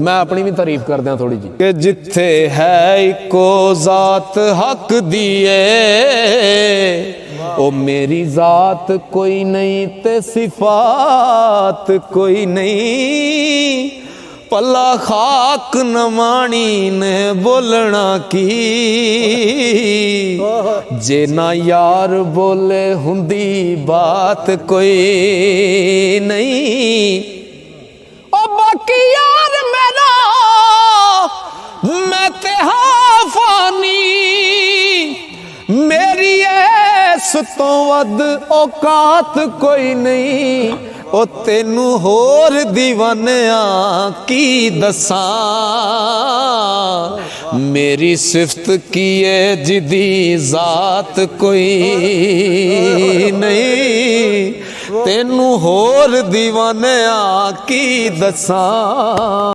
मैं अपनी भी तारीफ कर दिया थोड़ी जी कि जिथे है इको जात हक दिए ओ मेरी जात कोई नहीं ते सिफात कोई नहीं पला खाक नमाणी ने बोलना की जे ना यार बोले हुंदी बात कोई नहीं ओ बाकी यार मेरा मैं ते हाँ फानी मेरी ऐस तो वध औकात कोई नहीं ओ तेनू होर दीवानिया की दसां मेरी सिफत की है जिदी जात कोई नहीं तेनू होर दीवानिया की दसां।